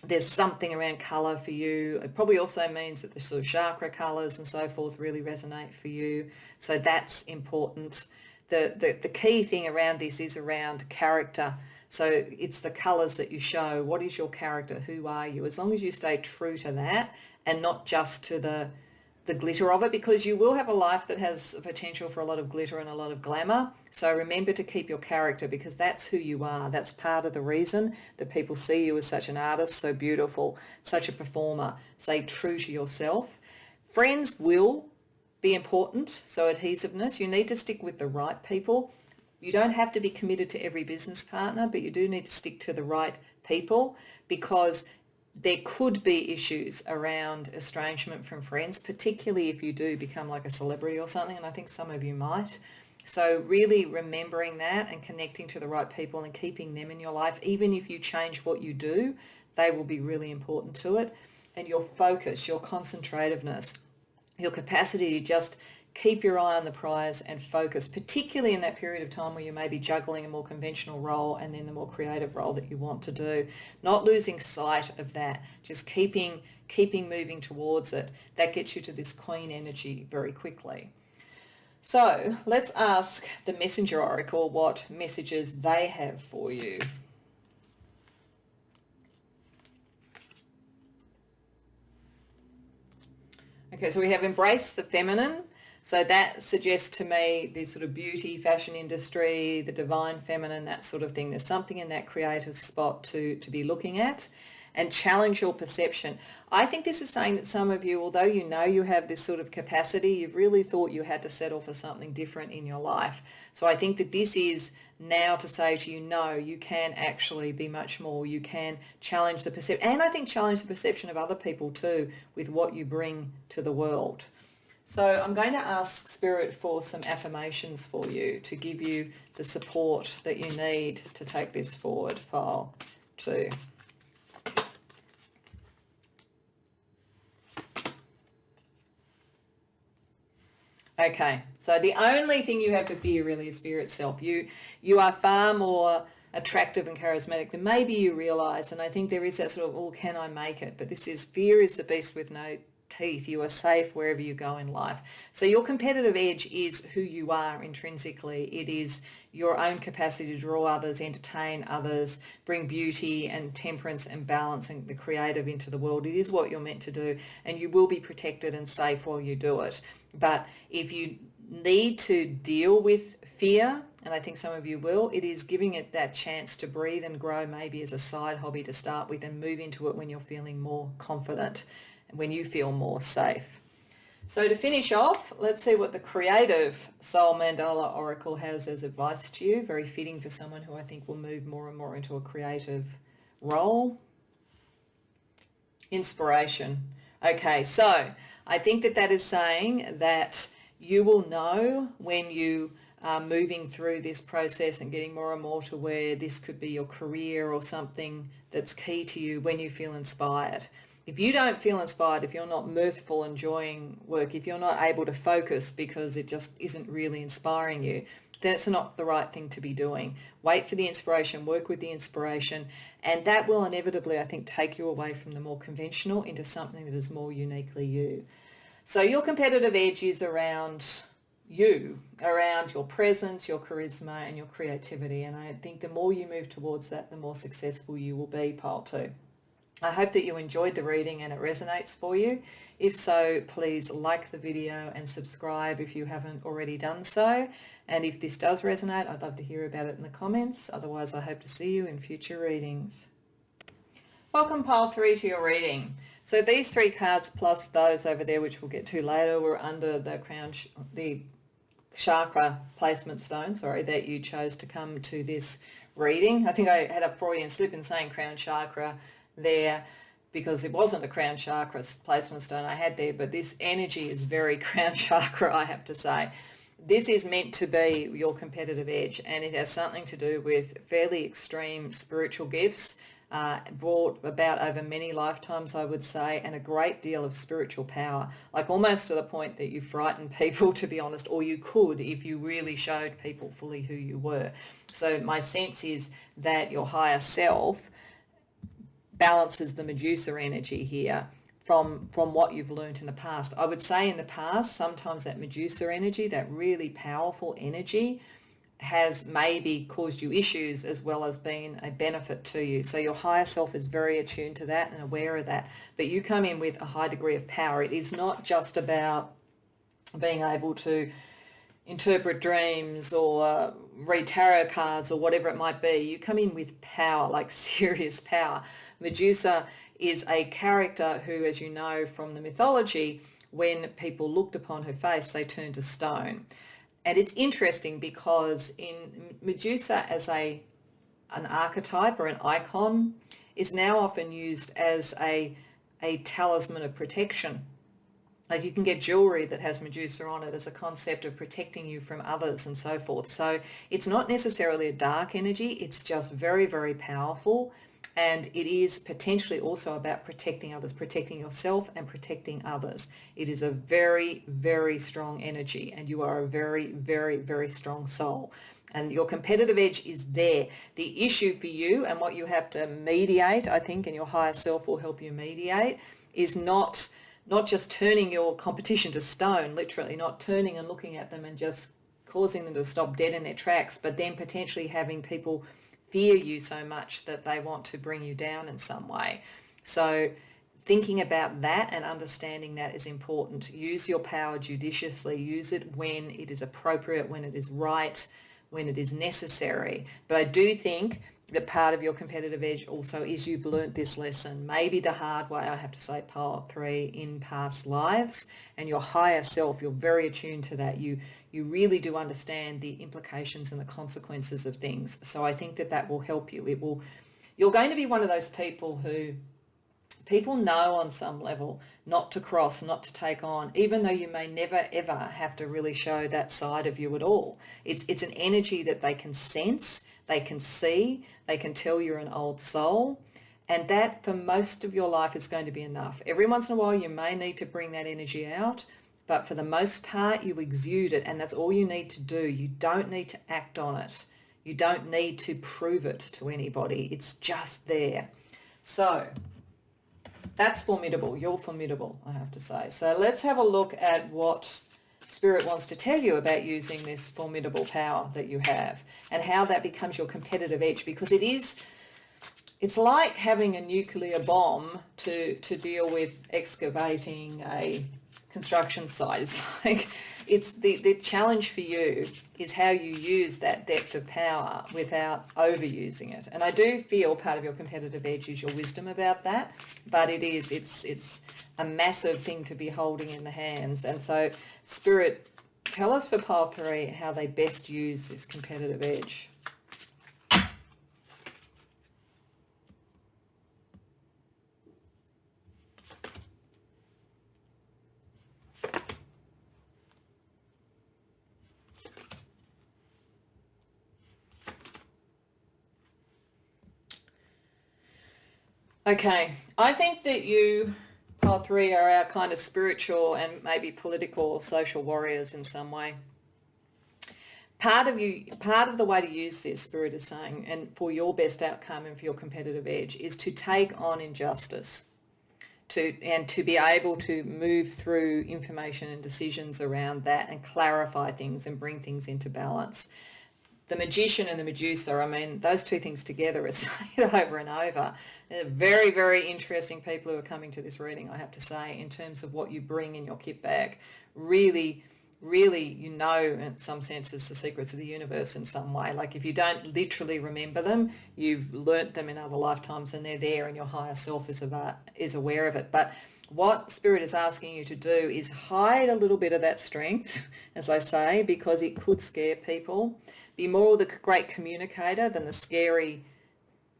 there's something around colour for you. It probably also means that the sort of chakra colours and so forth really resonate for you. So that's important. The key thing around this is around character. So it's the colours that you show. What is your character? Who are you? As long as you stay true to that and not just to the glitter of it, because you will have a life that has a potential for a lot of glitter and a lot of glamour. So remember to keep your character, because that's who you are. That's part of the reason that people see you as such an artist, so beautiful, such a performer. Stay true to yourself. Friends will be important. So adhesiveness, you need to stick with the right people. You don't have to be committed to every business partner, but you do need to stick to the right people, because there could be issues around estrangement from friends, particularly if you do become like a celebrity or something, and I think some of you might. So really remembering that and connecting to the right people and keeping them in your life, even if you change what you do, they will be really important to it. And your focus, your concentrativeness, your capacity to just keep your eye on the prize and focus, particularly in that period of time where you may be juggling a more conventional role and then the more creative role that you want to do. Not losing sight of that, just keeping moving towards it. That gets you to this queen energy very quickly. So let's ask the Messenger Oracle what messages they have for you. Okay, so we have embrace the feminine. So that suggests to me the sort of beauty, fashion industry, the divine feminine, that sort of thing. There's something in that creative spot to be looking at, and challenge your perception. I think this is saying that some of you, although you know you have this sort of capacity, you've really thought you had to settle for something different in your life. So I think that this is now to say to you, no, you can actually be much more. You can challenge the perception, and I think challenge the perception of other people too with what you bring to the world. So I'm going to ask Spirit for some affirmations for you to give you the support that you need to take this forward. Pile 2. Okay, so the only thing you have to fear really is fear itself. You are far more attractive and charismatic than maybe you realise, and I think there is that sort of, oh, can I make it? But this is, fear is the beast with no teeth. You are safe wherever you go in life. So your competitive edge is who you are intrinsically. It is your own capacity to draw others, entertain others, bring beauty and temperance and balance and the creative into the world. It is what you're meant to do, and you will be protected and safe while you do it. But if you need to deal with fear, and I think some of you will, it is giving it that chance to breathe and grow, maybe as a side hobby to start with, and move into it when you're feeling more confident and when you feel more safe. So to finish off, let's see what the Creative Soul Mandala Oracle has as advice to you. Very fitting for someone who I think will move more and more into a creative role. Inspiration. Okay, so I think that is saying that you will know when you are moving through this process and getting more and more to where this could be your career or something that's key to you, when you feel inspired. If you don't feel inspired, if you're not mirthful, enjoying work, if you're not able to focus because it just isn't really inspiring you, then it's not the right thing to be doing. Wait for the inspiration, work with the inspiration, and that will inevitably, I think, take you away from the more conventional into something that is more uniquely you. So your competitive edge is around you, around your presence, your charisma, and your creativity. And I think the more you move towards that, the more successful you will be, pile 2. I hope that you enjoyed the reading and it resonates for you. If so, please like the video and subscribe if you haven't already done so. And if this does resonate, I'd love to hear about it in the comments. Otherwise, I hope to see you in future readings. Welcome, pile 3, to your reading. So these 3 cards plus those over there, which we'll get to later, were under the the Chakra Placement Stones, that you chose to come to this reading. I think I had a Freudian slip in saying crown chakra there because it wasn't a crown chakra placement stone I had there, but this energy is very crown chakra, I have to say. This is meant to be your competitive edge, and it has something to do with fairly extreme spiritual gifts, brought about over many lifetimes, I would say, and a great deal of spiritual power, like almost to the point that you frighten people, to be honest, or you could if you really showed people fully who you were. So my sense is that your higher self balances the Medusa energy here from what you've learned in the past. I would say in the past, sometimes that Medusa energy, that really powerful energy, has maybe caused you issues as well as being a benefit to you. So your higher self is very attuned to that and aware of that. But you come in with a high degree of power. It is not just about being able to interpret dreams or read tarot cards or whatever it might be. You come in with power, like serious power. Medusa is a character who, as you know from the mythology, when people looked upon her face, they turned to stone. And it's interesting because in Medusa as an archetype or an icon is now often used as a talisman of protection. Like you can get jewelry that has Medusa on it as a concept of protecting you from others and so forth. So it's not necessarily a dark energy. It's just very, very powerful. And it is potentially also about protecting others, protecting yourself and protecting others. It is a very, very strong energy, and you are a very, very, very strong soul. And your competitive edge is there. The issue for you and what you have to mediate, I think, and your higher self will help you mediate, is not just turning your competition to stone, literally, not turning and looking at them and just causing them to stop dead in their tracks, but then potentially having people fear you so much that they want to bring you down in some way. So thinking about that and understanding that is important. Use your power judiciously. Use it when it is appropriate, when it is right, when it is necessary. But I do think that part of your competitive edge also is you've learnt this lesson, maybe the hard way, I have to say, pile 3, in past lives, and your higher self, you're very attuned to that. You really do understand the implications and the consequences of things. So I think that will help you. You're going to be one of those people who people know on some level not to cross, not to take on, even though you may never ever have to really show that side of you at all. It's an energy that they can sense, they can see, they can tell you're an old soul, and that for most of your life is going to be enough. Every once in a while you may need to bring that energy out, but for the most part you exude it, and that's all you need to do. You don't need to act on it. You don't need to prove it to anybody. It's just there. So that's formidable. You're formidable, I have to say. So let's have a look at what Spirit wants to tell you about using this formidable power that you have and how that becomes your competitive edge, because it's like having a nuclear bomb to deal with excavating a construction site. It's the challenge for you is how you use that depth of power without overusing it. And I do feel part of your competitive edge is your wisdom about that, but it's a massive thing to be holding in the hands. And so Spirit, tell us for pile 3 how they best use this competitive edge. Okay, I think that you, pile 3, are our kind of spiritual and maybe political or social warriors in some way. part of the way to use this, Spirit is saying, and for your best outcome and for your competitive edge, is to take on injustice, to be able to move through information and decisions around that and clarify things and bring things into balance. The magician and the Medusa, I mean, those two things together are saying over and over. They're very, very interesting people who are coming to this reading, I have to say, in terms of what you bring in your kit bag. Really, you know, in some senses, the secrets of the universe in some way. Like if you don't literally remember them, you've learnt them in other lifetimes and they're there and your higher self is aware of it. But what Spirit is asking you to do is hide a little bit of that strength, as I say, because it could scare people. Be more the great communicator than the scary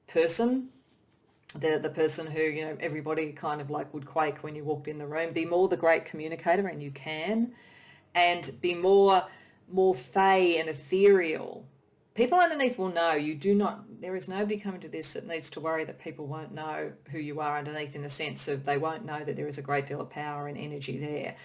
person, the person who, you know, everybody kind of like would quake when you walked in the room. Be more the great communicator, and you can. And be more fey and ethereal. People underneath will know. You do not, there is nobody coming to this that needs to worry that people won't know who you are underneath, in the sense of they won't know that there is a great deal of power and energy there.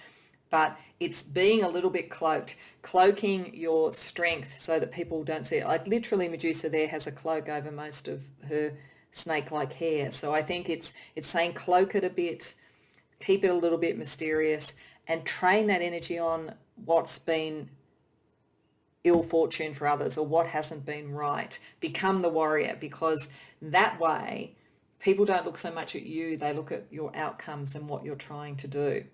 But it's being a little bit cloaked, cloaking your strength so that people don't see it. Like literally Medusa there has a cloak over most of her snake-like hair. So I think it's saying cloak it a bit, keep it a little bit mysterious, and train that energy on what's been ill fortune for others or what hasn't been right. Become the warrior, because that way people don't look so much at you, they look at your outcomes and what you're trying to do.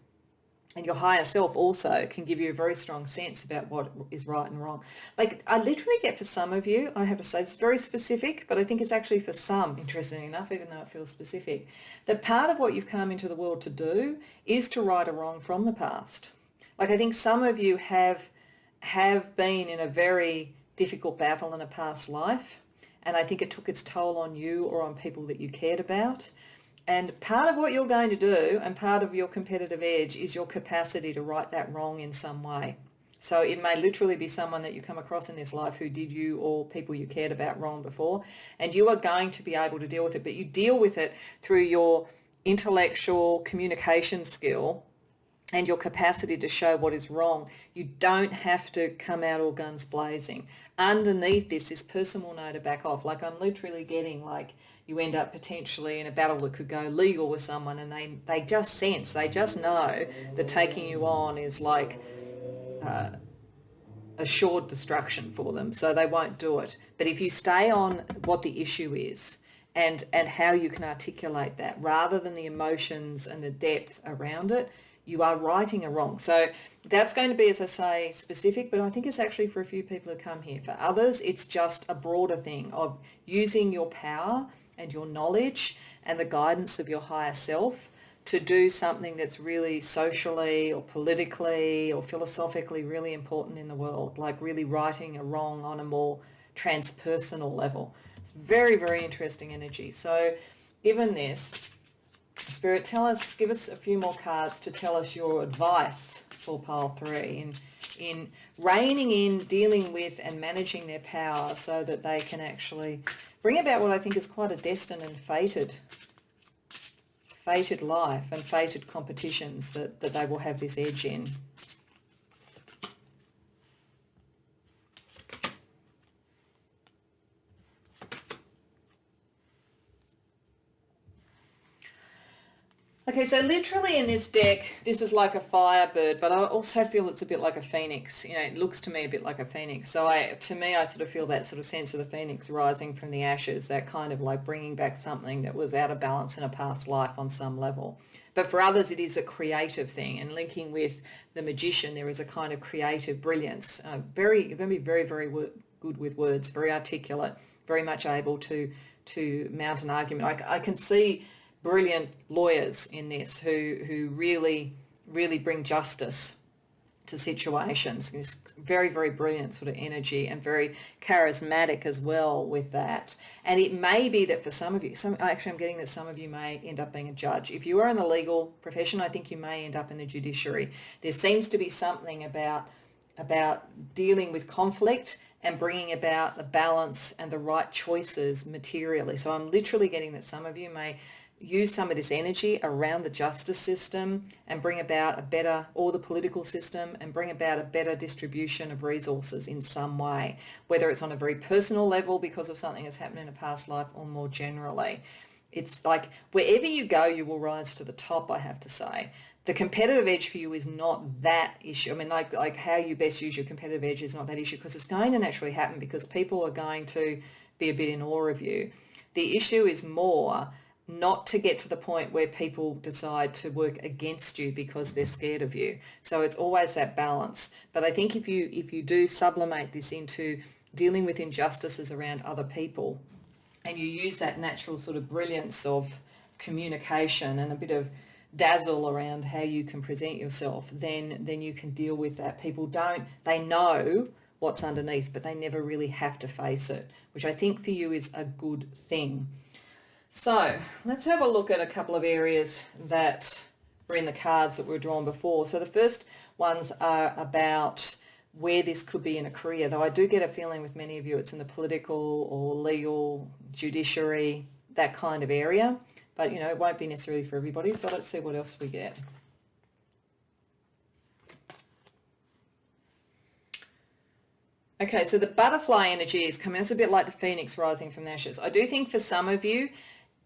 And your higher self also can give you a very strong sense about what is right and wrong. Like I literally get, for some of you, I have to say it's very specific, but I think it's actually for some, interestingly enough, even though it feels specific, that part of what you've come into the world to do is to right a wrong from the past. Like I think some of you have been in a very difficult battle in a past life, and I think it took its toll on you or on people that you cared about. And part of what you're going to do, and part of your competitive edge, is your capacity to right that wrong in some way. So it may literally be someone that you come across in this life who did you or people you cared about wrong before, and you are going to be able to deal with it. But you deal with it through your intellectual communication skill and your capacity to show what is wrong. You don't have to come out all guns blazing. Underneath this person will know to back off. Like I'm literally getting like, you end up potentially in a battle that could go legal with someone, and they just sense, they just know that taking you on is like assured destruction for them, so they won't do it. But if you stay on what the issue is and how you can articulate that rather than the emotions and the depth around it, you are righting a wrong. So that's going to be, as I say, specific, but I think it's actually for a few people who come here. For others, it's just a broader thing of using your power and your knowledge and the guidance of your higher self to do something that's really socially or politically or philosophically really important in the world, like really righting a wrong on a more transpersonal level. It's very, very interesting energy. So given this, Spirit, give us a few more cards to tell us your advice for pile 3 in reining in, dealing with and managing their power so that they can actually bring about what I think is quite a destined and fated life and fated competitions that they will have this edge in. Okay, so literally in this deck, this is like a firebird, but I also feel it's a bit like a phoenix. You know, it looks to me a bit like a phoenix. So to me, I sort of feel that sort of sense of the phoenix rising from the ashes, that kind of like bringing back something that was out of balance in a past life on some level. But for others, it is a creative thing. And linking with the magician, there is a kind of creative brilliance. You're going to be very, very good with words, very articulate, very much able to mount an argument. I can see brilliant lawyers in this who really bring justice to situations. It's very, very brilliant sort of energy and very charismatic as well with that. And it may be that for some of you, actually I'm getting that some of you may end up being a judge. If you are in the legal profession, I think you may end up in the judiciary. There seems to be something about dealing with conflict and bringing about the balance and the right choices materially. So I'm literally getting that some of you may use some of this energy around the justice system and bring about a better, or the political system, and bring about a better distribution of resources in some way, whether it's on a very personal level because of something that's happened in a past life or more generally. It's like wherever you go, you will rise to the top, I have to say. The competitive edge for you is not that issue. I mean, like how you best use your competitive edge is not that issue, because it's going to naturally happen because people are going to be a bit in awe of you. The issue is more not to get to the point where people decide to work against you because they're scared of you. So it's always that balance. But I think if you do sublimate this into dealing with injustices around other people, and you use that natural sort of brilliance of communication and a bit of dazzle around how you can present yourself, then you can deal with that. People they know what's underneath, but they never really have to face it, which I think for you is a good thing. So let's have a look at a couple of areas that were in the cards that were drawn before. So the first ones are about where this could be in a career, though I do get a feeling with many of you it's in the political or legal, judiciary, that kind of area. But, you know, it won't be necessarily for everybody. So let's see what else we get. Okay, so the butterfly energy is coming. It's a bit like the phoenix rising from the ashes. I do think for some of you,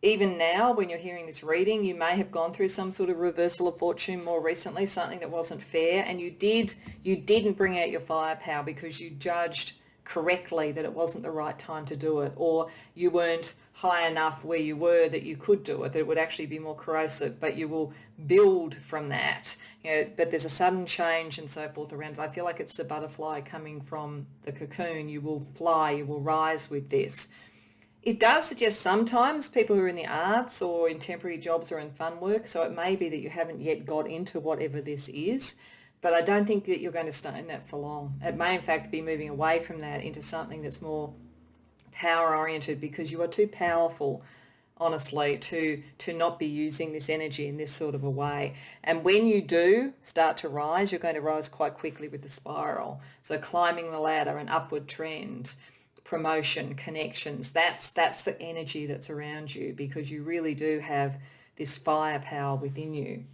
even now when you're hearing this reading, you may have gone through some sort of reversal of fortune more recently, something that wasn't fair, and you didn't bring out your firepower because you judged correctly that it wasn't the right time to do it, or you weren't high enough where you were that you could do it, that it would actually be more corrosive, but you will build from that. You know, but there's a sudden change and so forth around it. I feel like it's the butterfly coming from the cocoon. You will fly, you will rise with this. It does suggest sometimes people who are in the arts or in temporary jobs or in fun work, so it may be that you haven't yet got into whatever this is, but I don't think that you're going to stay in that for long. It may in fact be moving away from that into something that's more power oriented, because you are too powerful, honestly, to not be using this energy in this sort of a way. And when you do start to rise, you're going to rise quite quickly with the spiral. So climbing the ladder, an upward trend, promotion, connections, that's the energy that's around you, because you really do have this firepower within you.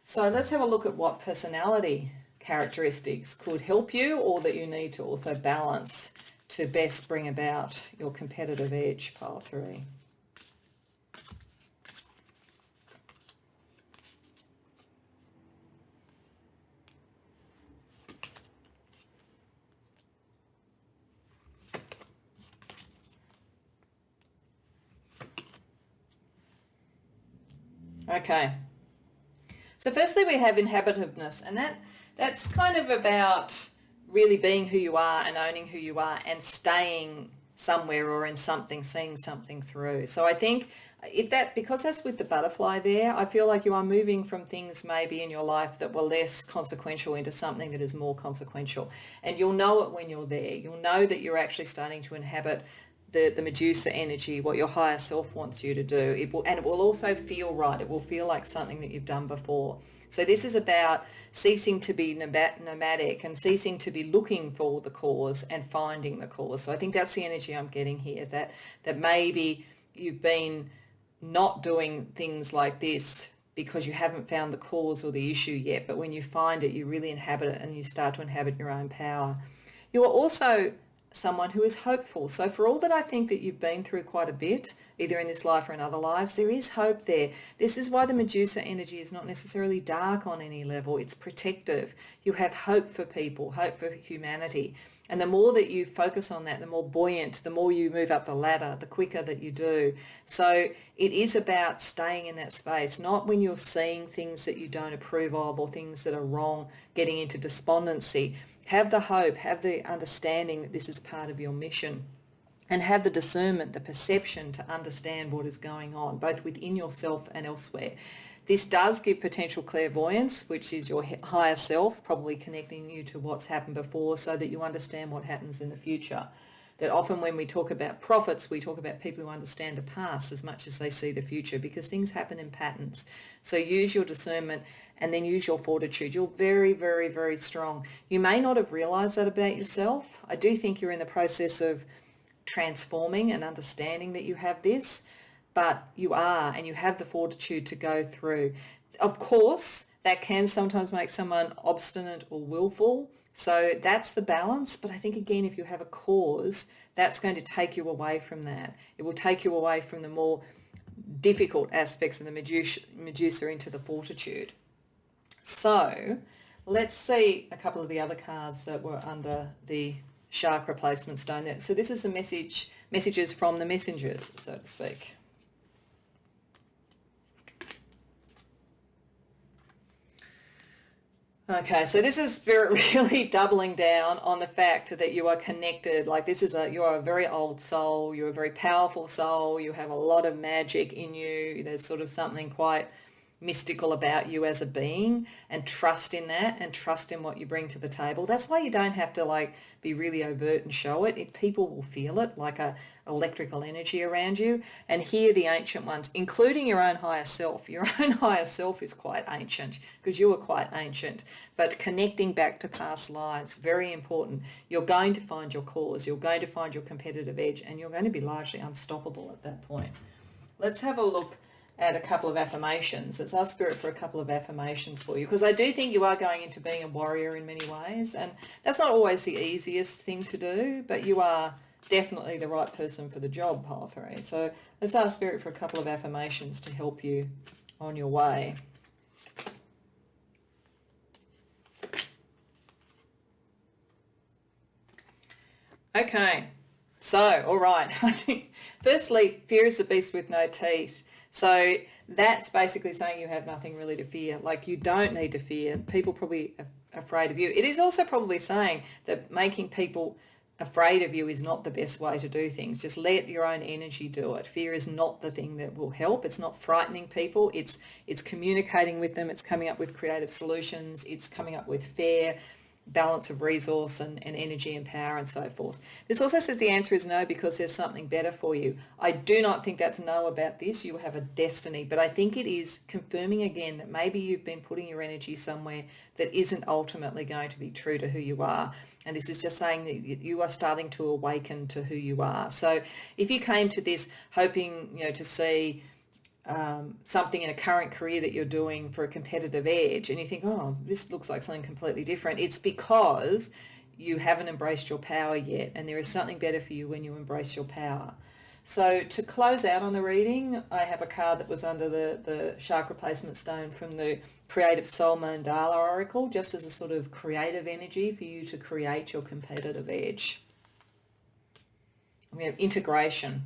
So let's have a look at what personality characteristics could help you, or that you need to also balance to best bring about your competitive edge, pile 3. Okay. So firstly we have inhabitiveness, and that's kind of about really being who you are and owning who you are and staying somewhere or in something, seeing something through. So I think because that's with the butterfly there, I feel like you are moving from things maybe in your life that were less consequential into something that is more consequential. And you'll know it when you're there. You'll know that you're actually starting to inhabit the Medusa energy, what your higher self wants you to do. It will also feel right. It will feel like something that you've done before. So this is about ceasing to be nomadic and ceasing to be looking for the cause and finding the cause. So I think that's the energy I'm getting here, that maybe you've been not doing things like this because you haven't found the cause or the issue yet, but when you find it, you really inhabit it and you start to inhabit your own power. You are also someone who is hopeful. So for all that I think that you've been through quite a bit, either in this life or in other lives, there is hope there. This is why the Medusa energy is not necessarily dark on any level. It's protective. You have hope for people, hope for humanity. And the more that you focus on that, the more buoyant, the more you move up the ladder, the quicker that you do. So it is about staying in that space, not when you're seeing things that you don't approve of or things that are wrong, getting into despondency. Have the hope, have the understanding that this is part of your mission, and have the discernment, the perception to understand what is going on, both within yourself and elsewhere. This does give potential clairvoyance, which is your higher self, probably connecting you to what's happened before so that you understand what happens in the future. That often when we talk about prophets, we talk about people who understand the past as much as they see the future, because things happen in patterns. So use your discernment and then use your fortitude. You're very, very, very strong. You may not have realized that about yourself. I do think you're in the process of transforming and understanding that you have this, but you are, and you have the fortitude to go through. Of course, that can sometimes make someone obstinate or willful, so that's the balance. But I think, again, if you have a cause, that's going to take you away from that. It will take you away from the more difficult aspects of the Medusa into the fortitude. So let's see a couple of the other cards that were under the Chakra Placement Stone there. So this is the messages from the messengers, so to speak. Okay, so this is really doubling down on the fact that you are connected. Like you are a very old soul, you're a very powerful soul, you have a lot of magic in you, there's sort of something quite mystical about you as a being, and trust in that, and trust in what you bring to the table. That's why you don't have to like be really overt and show it. People will feel it, like a electrical energy around you. And here the ancient ones, including your own higher self. Your own higher self is quite ancient, because you are quite ancient. But connecting back to past lives, very important. You're going to find your cause, you're going to find your competitive edge, and you're going to be largely unstoppable at that point. Let's have a look at a couple of affirmations. Let's ask Spirit for a couple of affirmations for you, because I do think you are going into being a warrior in many ways, and that's not always the easiest thing to do, but you are definitely the right person for the job, Pile 3. So let's ask Spirit for a couple of affirmations to help you on your way. Okay, so all right. I think firstly, fear is the beast with no teeth. So that's basically saying you have nothing really to fear. Like, you don't need to fear. People probably are afraid of you. It is also probably saying that making people afraid of you is not the best way to do things. Just let your own energy do it. Fear is not the thing that will help. It's not frightening people. It's communicating with them. It's coming up with creative solutions. It's coming up with fair balance of resource and energy and power and so forth. This also says the answer is no, because there's something better for you. I do not think that's no about this. You have a destiny, but I think it is confirming again that maybe you've been putting your energy somewhere that isn't ultimately going to be true to who you are. And this is just saying that you are starting to awaken to who you are. So if you came to this hoping, to see something in a current career that you're doing for a competitive edge, and you think, oh, this looks like something completely different, it's because you haven't embraced your power yet, and there is something better for you when you embrace your power. So to close out on the reading, I have a card that was under the Chakra Placement Stone from the Creative Soul Mandala Oracle, just as a sort of creative energy for you to create your competitive edge. We have integration.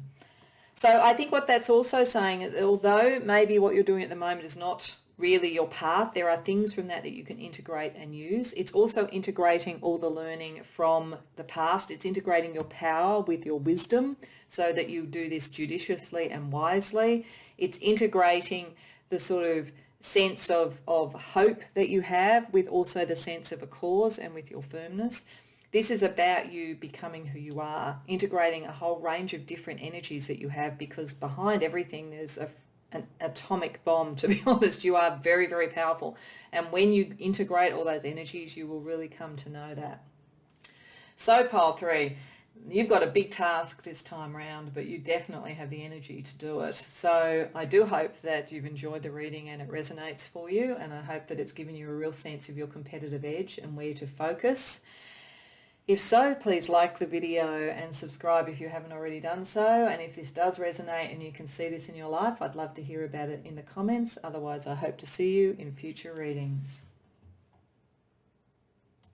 So I think what that's also saying is, although maybe what you're doing at the moment is not really your path, there are things from that you can integrate and use. It's also integrating all the learning from the past. It's integrating your power with your wisdom so that you do this judiciously and wisely. It's integrating the sort of sense of hope that you have with also the sense of a cause and with your firmness. This is about you becoming who you are, integrating a whole range of different energies that you have, because behind everything there's an atomic bomb, to be honest. You are very, very powerful. And when you integrate all those energies, you will really come to know that. So Pile 3, you've got a big task this time round, but you definitely have the energy to do it. So I do hope that you've enjoyed the reading and it resonates for you, and I hope that it's given you a real sense of your competitive edge and where to focus. If so, please like the video and subscribe if you haven't already done so. And if this does resonate and you can see this in your life, I'd love to hear about it in the comments. Otherwise, I hope to see you in future readings.